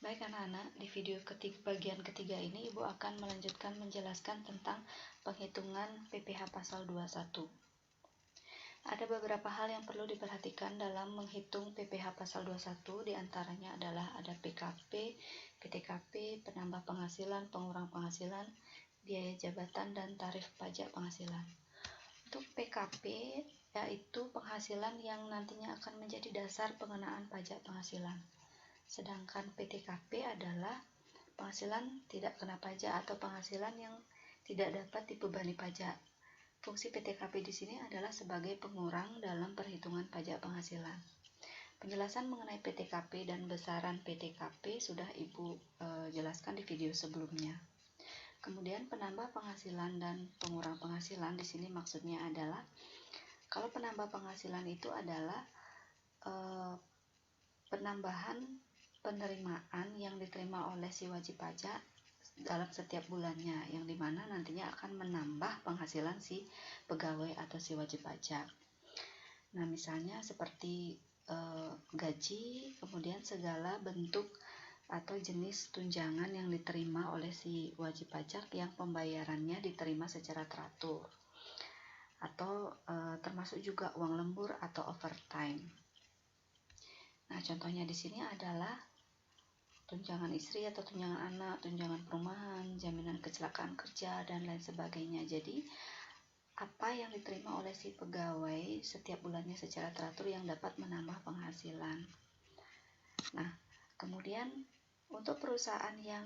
Baik anak-anak, di video bagian ketiga ini Ibu akan melanjutkan menjelaskan tentang penghitungan PPh pasal 21. Ada beberapa hal yang perlu diperhatikan dalam menghitung PPh pasal 21, diantaranya adalah ada PKP, PTKP, penambah penghasilan, pengurang penghasilan, biaya jabatan, dan tarif pajak penghasilan. Untuk PKP, yaitu penghasilan yang nantinya akan menjadi dasar pengenaan pajak penghasilan. Sedangkan PTKP adalah penghasilan tidak kena pajak atau penghasilan yang tidak dapat dibebani pajak. Fungsi PTKP di sini adalah sebagai pengurang dalam perhitungan pajak penghasilan. Penjelasan mengenai PTKP dan besaran PTKP sudah Ibu jelaskan di video sebelumnya. Kemudian penambah penghasilan dan pengurang penghasilan di sini maksudnya adalah kalau penambah penghasilan itu adalah penambahan penerimaan yang diterima oleh si wajib pajak dalam setiap bulannya, yang dimana nantinya akan menambah penghasilan si pegawai atau si wajib pajak. Nah, misalnya seperti gaji, kemudian segala bentuk atau jenis tunjangan yang diterima oleh si wajib pajak yang pembayarannya diterima secara teratur, atau termasuk juga uang lembur atau overtime. Nah, contohnya di sini adalah tunjangan istri atau tunjangan anak, tunjangan perumahan, jaminan kecelakaan kerja, dan lain sebagainya. Jadi, apa yang diterima oleh si pegawai setiap bulannya secara teratur yang dapat menambah penghasilan. Nah, kemudian untuk perusahaan yang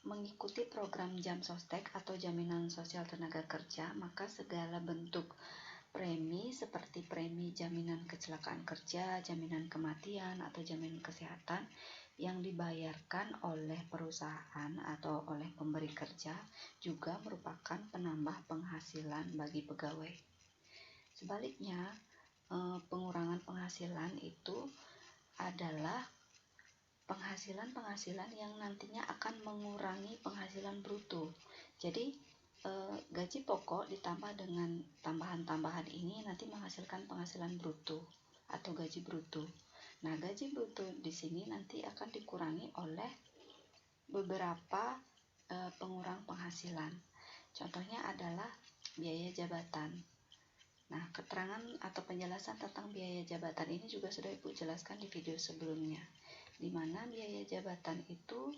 mengikuti program Jam Sostek atau Jaminan Sosial Tenaga Kerja, maka segala bentuk premi seperti premi jaminan kecelakaan kerja, jaminan kematian, atau jaminan kesehatan yang dibayarkan oleh perusahaan atau oleh pemberi kerja juga merupakan penambah penghasilan bagi pegawai. Sebaliknya, pengurangan penghasilan itu adalah penghasilan-penghasilan yang nantinya akan mengurangi penghasilan bruto. Jadi, gaji pokok ditambah dengan tambahan-tambahan ini nanti menghasilkan penghasilan bruto atau gaji bruto. Nah, gaji bruto di sini nanti akan dikurangi oleh beberapa pengurang penghasilan. Contohnya adalah biaya jabatan. Nah, keterangan atau penjelasan tentang biaya jabatan ini juga sudah Ibu jelaskan di video sebelumnya, di mana biaya jabatan itu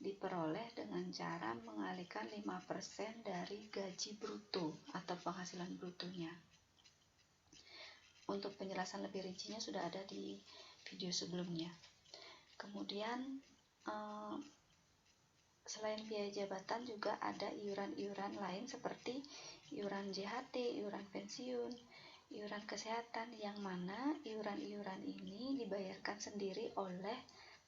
diperoleh dengan cara mengalihkan 5% dari gaji bruto atau penghasilan brutonya. Untuk penjelasan lebih rincinya sudah ada di video sebelumnya. Kemudian selain biaya jabatan juga ada iuran-iuran lain seperti iuran JHT, iuran pensiun, iuran kesehatan, yang mana iuran-iuran ini dibayarkan sendiri oleh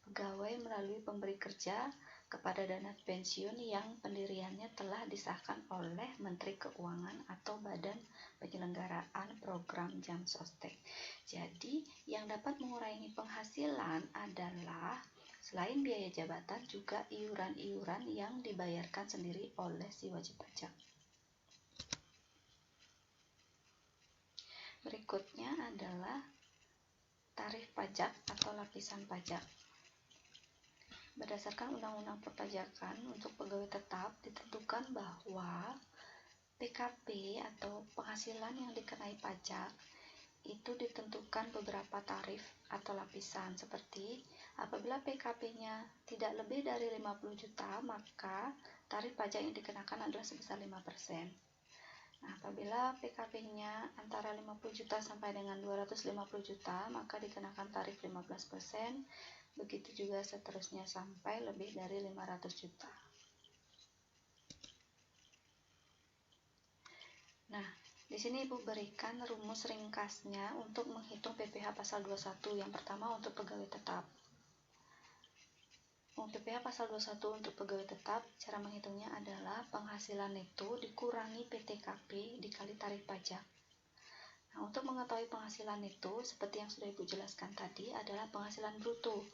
pegawai melalui pemberi kerja kepada dana pensiun yang pendiriannya telah disahkan oleh Menteri Keuangan atau Badan Penyelenggaraan Program Jam Sostek. Jadi, yang dapat mengurangi penghasilan adalah selain biaya jabatan juga iuran-iuran yang dibayarkan sendiri oleh si wajib pajak. Berikutnya adalah tarif pajak atau lapisan pajak. Berdasarkan Undang-Undang Perpajakan, untuk pegawai tetap ditentukan bahwa PKP atau penghasilan yang dikenai pajak itu ditentukan beberapa tarif atau lapisan, seperti apabila PKP-nya tidak lebih dari 50 juta, maka tarif pajak yang dikenakan adalah sebesar 5%. Nah, apabila PKP-nya antara 50 juta sampai dengan 250 juta, maka dikenakan tarif 15%. Begitu juga seterusnya sampai lebih dari 500 juta. Nah, di sini Ibu berikan rumus ringkasnya untuk menghitung PPh pasal 21. Yang pertama untuk pegawai tetap. Untuk PPh pasal 21 untuk pegawai tetap, cara menghitungnya adalah penghasilan itu dikurangi PTKP dikali tarif pajak. Nah, untuk mengetahui penghasilan itu, seperti yang sudah Ibu jelaskan tadi, adalah penghasilan bruto,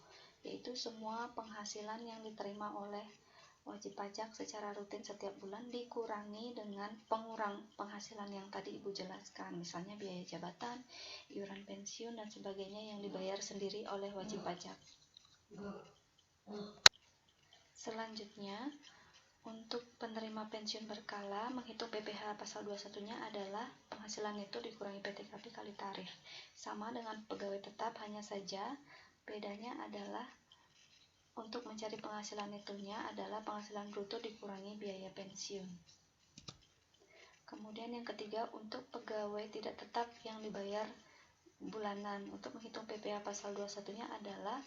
yaitu semua penghasilan yang diterima oleh wajib pajak secara rutin setiap bulan dikurangi dengan pengurang penghasilan yang tadi Ibu jelaskan, misalnya biaya jabatan, iuran pensiun, dan sebagainya yang dibayar sendiri oleh wajib pajak. Selanjutnya, untuk penerima pensiun berkala, menghitung PPh pasal 21-nya adalah penghasilan neto dikurangi PTKP kali tarif. Sama dengan pegawai tetap, hanya saja bedanya adalah untuk mencari penghasilan netonya adalah penghasilan bruto dikurangi biaya pensiun. Kemudian yang ketiga, untuk pegawai tidak tetap yang dibayar bulanan, untuk menghitung PPh pasal 21-nya adalah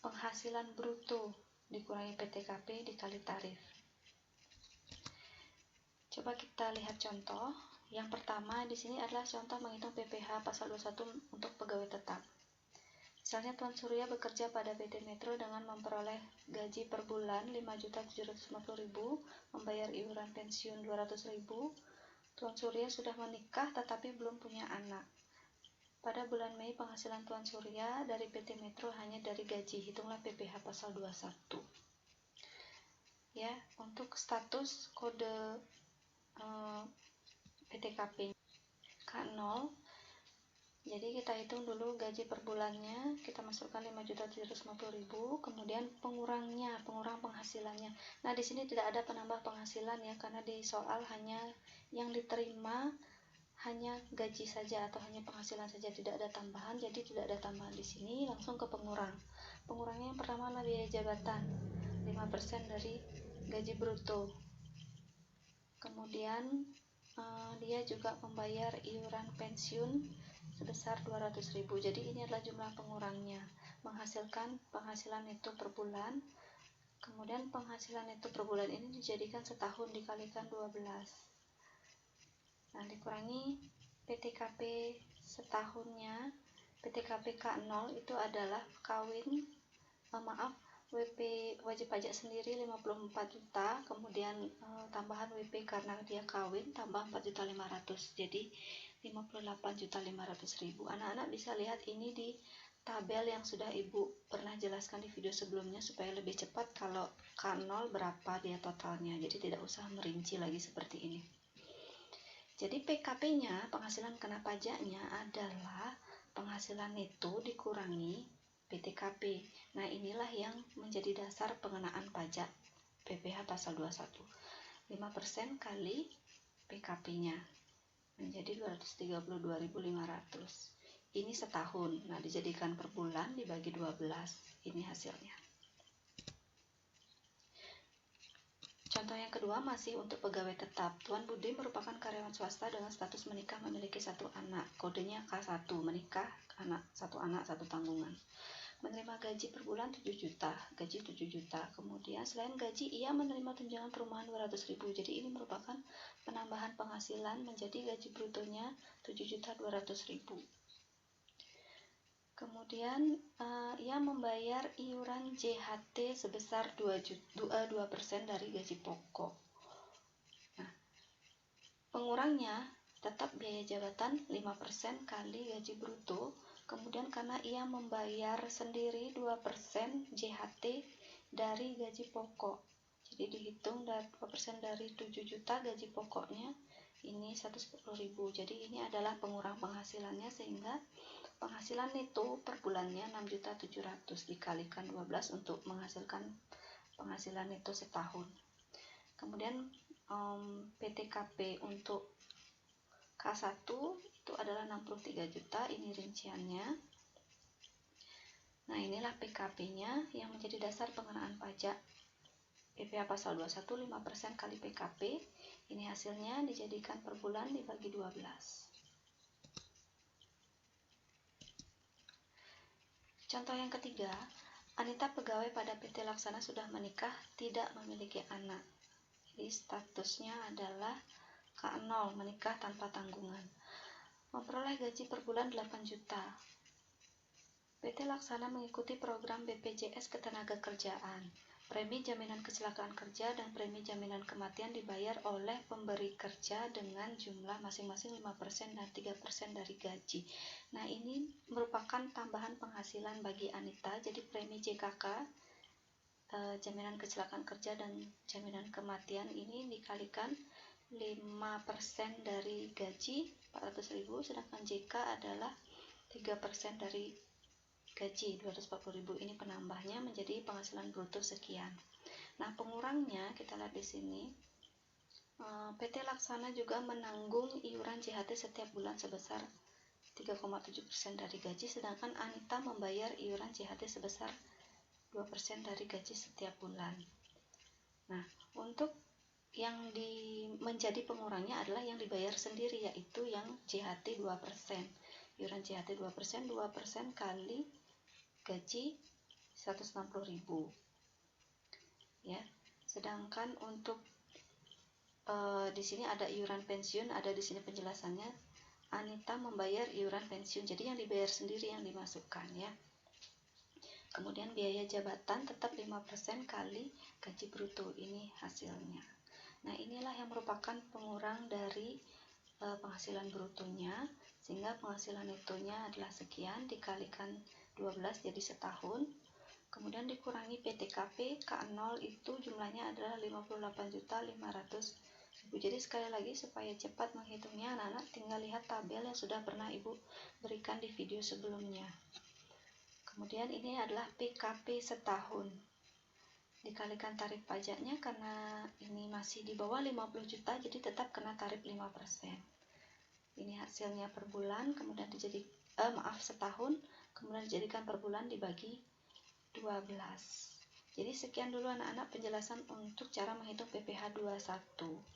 penghasilan bruto dikurangi PTKP dikali tarif. Coba kita lihat contoh. Yang pertama di sini adalah contoh menghitung PPh pasal 21 untuk pegawai tetap. Misalnya Tuan Surya bekerja pada PT Metro dengan memperoleh gaji per bulan 5.750.000, membayar iuran pensiun 200.000. Tuan Surya sudah menikah tetapi belum punya anak. Pada bulan Mei penghasilan Tuan Surya dari PT Metro hanya dari gaji. Hitunglah PPh pasal 21. Ya, untuk status kode PTKP K0, jadi kita hitung dulu gaji per bulannya, kita masukkan 5.750.000, kemudian pengurang penghasilannya. Nah, di sini tidak ada penambah penghasilan ya, karena di soal hanya yang diterima hanya gaji saja atau hanya penghasilan saja, tidak ada tambahan, jadi tidak ada tambahan di sini, langsung ke pengurang. Pengurangnya yang pertama adalah biaya jabatan, 5% dari gaji bruto. Kemudian dia juga membayar iuran pensiun sebesar 200.000. Jadi ini adalah jumlah pengurangnya, menghasilkan penghasilan neto per bulan. Kemudian penghasilan neto per bulan ini dijadikan setahun dikalikan 12. Nah, dikurangi PTKP setahunnya. PTKP K0 itu adalah WP wajib pajak sendiri 54 juta, kemudian tambahan WP karena dia kawin tambah 4.500.000, jadi 58.500.000. Anak-anak bisa lihat ini di tabel yang sudah Ibu pernah jelaskan di video sebelumnya supaya lebih cepat kalau K0 berapa dia totalnya, jadi tidak usah merinci lagi seperti ini. Jadi PKP-nya, penghasilan kena pajaknya adalah penghasilan neto dikurangi PTKP. Nah, inilah yang menjadi dasar pengenaan pajak PPh pasal 21. 5% kali PKP-nya menjadi 232.500. Ini setahun. Nah, dijadikan per bulan dibagi 12. Ini hasilnya. Contoh yang kedua masih untuk pegawai tetap. Tuan Budi merupakan karyawan swasta dengan status menikah memiliki 1 anak. Kodenya K1, menikah, satu anak, 1 tanggungan. Menerima gaji per bulan 7 juta, gaji 7 juta. Kemudian selain gaji ia menerima tunjangan perumahan 200.000. Jadi ini merupakan penambahan penghasilan menjadi gaji brutonya 7.200.000. Kemudian ia membayar iuran JHT sebesar 2% dari gaji pokok. Nah, pengurangnya tetap biaya jabatan 5% kali gaji bruto. Kemudian karena ia membayar sendiri 2% JHT dari gaji pokok, jadi dihitung 2% dari 7 juta gaji pokoknya ini 110.000. Jadi ini adalah pengurang penghasilannya, sehingga penghasilan neto per bulannya 6.700.000 dikalikan 12 untuk menghasilkan penghasilan neto setahun. Kemudian PTKP untuk K1 itu adalah 63 juta, ini rinciannya. Nah, inilah PKP-nya yang menjadi dasar pengenaan pajak PPh pasal 21, 5% kali PKP. Ini hasilnya dijadikan per bulan dibagi 12. Contoh yang ketiga, Anita pegawai pada PT Laksana sudah menikah, tidak memiliki anak. Jadi statusnya adalah K0, menikah tanpa tanggungan. Memperoleh gaji per bulan 8 juta. PT Laksana mengikuti program BPJS Ketenagakerjaan. Premi jaminan kecelakaan kerja dan premi jaminan kematian dibayar oleh pemberi kerja dengan jumlah masing-masing 5% dan 3% dari gaji. Nah, ini merupakan tambahan penghasilan bagi Anita. Jadi premi JKK, jaminan kecelakaan kerja dan jaminan kematian ini dikalikan 5% dari gaji 400.000, sedangkan JK adalah 3% dari gaji 240.000. Ini penambahnya menjadi penghasilan bruto sekian. Nah, pengurangnya kita lihat di sini. PT Laksana juga menanggung iuran JHT setiap bulan sebesar 3,7% dari gaji, sedangkan Anita membayar iuran JHT sebesar 2% dari gaji setiap bulan. Nah, untuk yang menjadi pengurangnya adalah yang dibayar sendiri, yaitu yang JHT 2%. Iuran JHT 2%, 2% kali gaji 160.000. Ya. Sedangkan untuk di sini ada iuran pensiun, ada di sini penjelasannya. Anita membayar iuran pensiun, jadi yang dibayar sendiri yang dimasukkan ya. Kemudian biaya jabatan tetap 5% kali gaji bruto, ini hasilnya. Nah, inilah yang merupakan pengurang dari penghasilan brutonya, sehingga penghasilan netonya adalah sekian dikalikan 12 jadi setahun. Kemudian dikurangi PTKP K0 itu jumlahnya adalah 58.500.000. Jadi sekali lagi supaya cepat menghitungnya, anak-anak tinggal lihat tabel yang sudah pernah Ibu berikan di video sebelumnya. Kemudian ini adalah PKP setahun. Dikalikan tarif pajaknya, karena ini masih di bawah 50 juta jadi tetap kena tarif 5%. Ini hasilnya per bulan, kemudian setahun, kemudian dijadikan per bulan dibagi 12. Jadi sekian dulu anak-anak penjelasan untuk cara menghitung PPh 21.